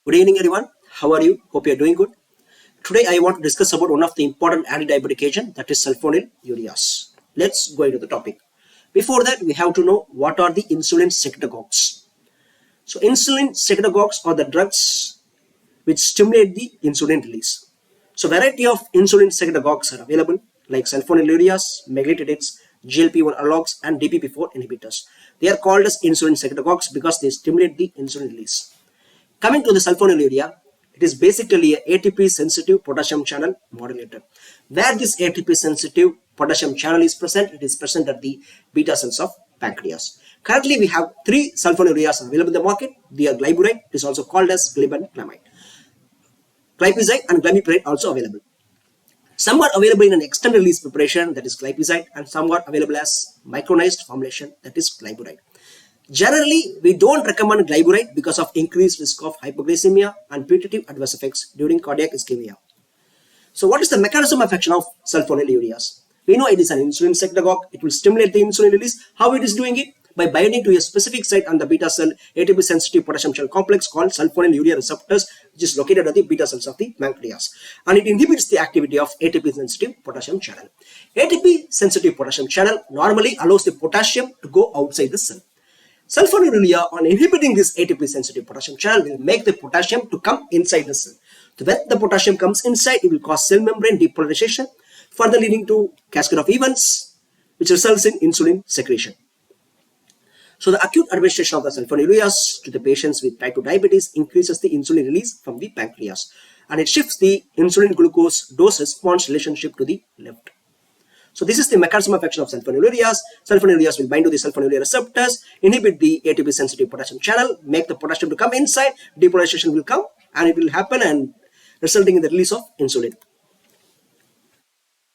Good evening everyone. How are you? Hope you are doing good. Today I want to discuss about one of the important anti-diabetic agent, that is sulfonylureas. Let's go into the topic. Before that, we have to know what are the insulin secretagogues. So insulin secretagogues are the drugs which stimulate the insulin release. So variety of insulin secretagogues are available like sulfonylureas, meglitidins, GLP-1 analogs and DPP-4 inhibitors. They are called as insulin secretagogues because they stimulate the insulin release. Coming to the sulfonylurea, it is basically a ATP sensitive potassium channel modulator. Where this ATP sensitive potassium channel is present, it is present at the beta cells of pancreas. Currently, we have 3 sulfonylureas available in the market. They are glyburide, it is also called as glibenclamide. Glipizide and glimepiride also available. Some are available in an extended release preparation, that is glipizide, and some are available as micronized formulation, that is glyburide. Generally, we don't recommend glyburide because of increased risk of hypoglycemia and putative adverse effects during cardiac ischemia. So what is the mechanism of action of sulfonylureas? We know it is an insulin secretagogue. It will stimulate the insulin release. How it is doing it? By binding to a specific site on the beta cell ATP sensitive potassium channel complex called sulfonylurea receptors, which is located at the beta cells of the pancreas. And it inhibits the activity of ATP sensitive potassium channel. ATP sensitive potassium channel normally allows the potassium to go outside the cell. Sulfonylurea, on inhibiting this ATP sensitive potassium channel, will make the potassium to come inside the cell. So when the potassium comes inside, it will cause cell membrane depolarization, further leading to cascade of events which results in insulin secretion. So the acute administration of the sulfonylureas to the patients with type 2 diabetes increases the insulin release from the pancreas, and it shifts the insulin glucose dose response relationship to the left. So this is the mechanism of action of sulfonylureas. Sulfonylureas will bind to the sulfonylurea receptors, inhibit the ATP sensitive potassium channel, make the potassium to come inside, depolarization will come and it will happen and resulting in the release of insulin.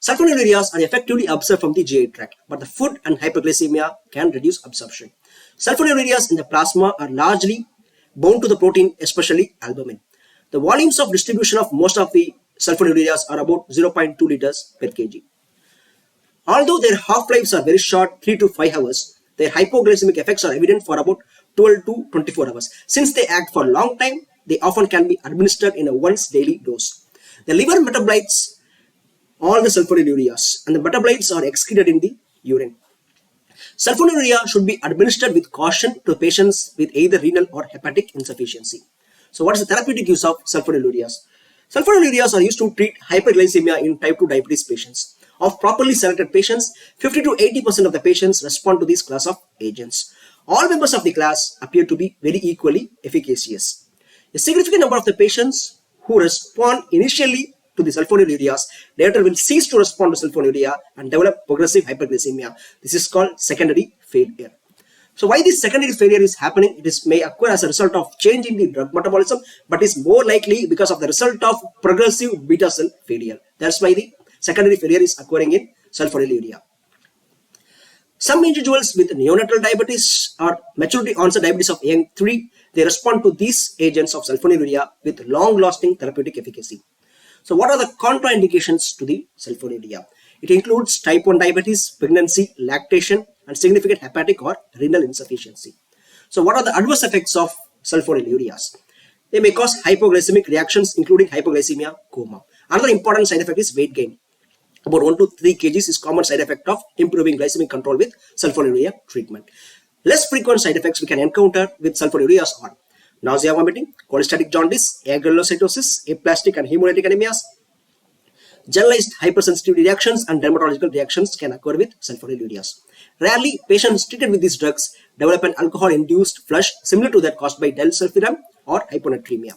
Sulfonylureas are effectively absorbed from the GI tract, but the food and hyperglycemia can reduce absorption. Sulfonylureas in the plasma are largely bound to the protein, especially albumin. The volumes of distribution of most of the sulfonylureas are about 0.2 liters per kg. Although their half-lives are very short, 3 to 5 hours, their hypoglycemic effects are evident for about 12 to 24 hours. Since they act for a long time, they often can be administered in a once daily dose. The liver metabolites all the sulfonylureas and the metabolites are excreted in the urine. Sulfonylurea should be administered with caution to patients with either renal or hepatic insufficiency. So what is the therapeutic use of sulfonylureas? Sulfonylureas are used to treat hyperglycemia in type 2 diabetes patients. Of properly selected patients, 50 to 80% of the patients respond to this class of agents. All members of the class appear to be very equally efficacious. A significant number of the patients who respond initially to the sulfonylureas later will cease to respond to sulfonylurea and develop progressive hyperglycemia. This is called secondary failure. So why this secondary failure is happening? It may occur as a result of change in the drug metabolism, but is more likely because of the result of progressive beta cell failure. That's why the secondary failure is occurring in sulfonylurea. Some individuals with neonatal diabetes or maturity onset diabetes of young 3, they respond to these agents of sulfonylurea with long-lasting therapeutic efficacy. So what are the contraindications to the sulfonylurea? It includes type 1 diabetes, pregnancy, lactation, and significant hepatic or renal insufficiency. So what are the adverse effects of sulfonylureas? They may cause hypoglycemic reactions, including hypoglycemia, coma. Another important side effect is weight gain. About 1 to 3 kg is common side effect of improving glycemic control with sulfonylurea treatment. Less frequent side effects we can encounter with sulfonylureas are nausea, vomiting, cholestatic jaundice, agranulocytosis, aplastic and hemolytic anemias. Generalized hypersensitivity reactions and dermatological reactions can occur with sulfonylureas. Rarely, patients treated with these drugs develop an alcohol-induced flush similar to that caused by delsulfiram or hyponatremia.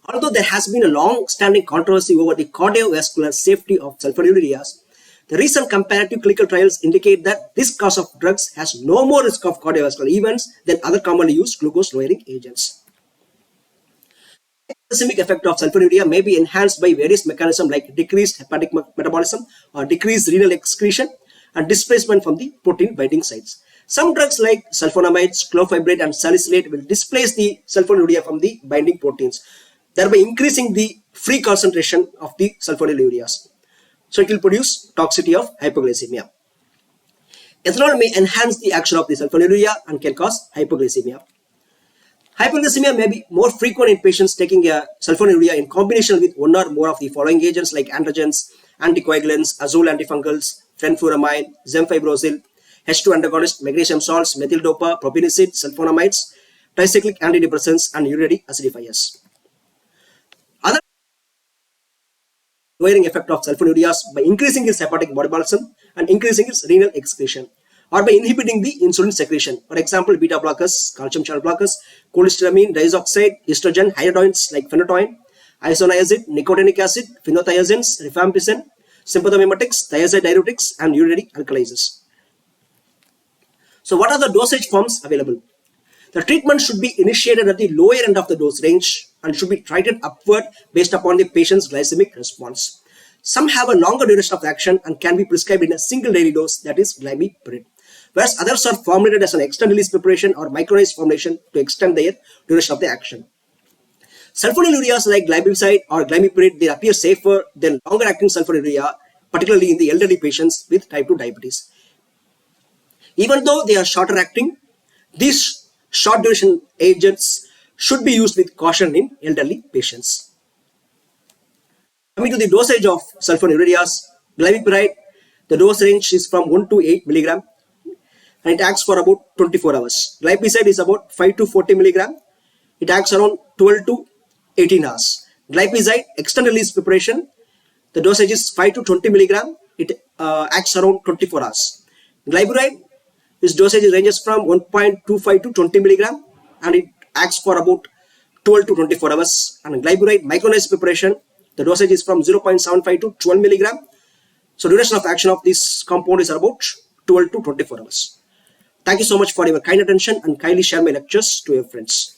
Although there has been a long-standing controversy over the cardiovascular safety of sulfonylureas, the recent comparative clinical trials indicate that this class of drugs has no more risk of cardiovascular events than other commonly used glucose-lowering agents. The glycemic effect of sulfonylurea may be enhanced by various mechanisms like decreased hepatic metabolism or decreased renal excretion and displacement from the protein binding sites. Some drugs like sulfonamides, clofebrate and salicylate will displace the sulfonylurea from the binding proteins, thereby increasing the free concentration of the sulfonylureas. So it will produce toxicity of hypoglycemia. Ethanol may enhance the action of the sulfonylurea and can cause hypoglycemia. Hyperglycemia may be more frequent in patients taking a sulfonylurea in combination with one or more of the following agents like androgens, anticoagulants, azole antifungals, fenfluramine, zemfibrozil, H2 antagonist, magnesium salts, methyl dopa, propinicid, sulfonamides, tricyclic antidepressants, and urinary acidifiers. Other lowering effect of sulfonylureas by increasing its hepatic metabolism and increasing its renal excretion, or by inhibiting the insulin secretion. For example, beta blockers, calcium channel blockers, cholestyramine, diazoxide, estrogen, hydrogens like phenytoin, isoniazid, nicotinic acid, phenothiazines, rifampicin, sympathomimetics, thiazide diuretics, and urinary alkalizers. So what are the dosage forms available? The treatment should be initiated at the lower end of the dose range and should be titrated upward based upon the patient's glycemic response. Some have a longer duration of action and can be prescribed in a single daily dose, that is glimepiride, whereas others are formulated as an extended-release preparation or micronized formulation to extend their duration of the action. Sulfonylureas like glipizide or glimepiride, they appear safer than longer-acting sulfonylurea, particularly in the elderly patients with type 2 diabetes. Even though they are shorter acting, these short duration agents should be used with caution in elderly patients. Coming to the dosage of sulfonylureas, glimepiride, the dose range is from 1 to 8 milligram and it acts for about 24 hours. Glipizide is about 5 to 40 milligram. It acts around 12 to 18 hours. Glipizide extended release preparation, the dosage is 5 to 20 milligram. It acts around 24 hours. Glimepiride, its dosage ranges from 1.25 to 20 milligram and it acts for about 12 to 24 hours. And glimepiride micronized preparation, the dosage is from 0.75 to 12 milligram. So duration of action of this compound is about 12 to 24 hours. Thank you so much for your kind attention and kindly share my lectures to your friends.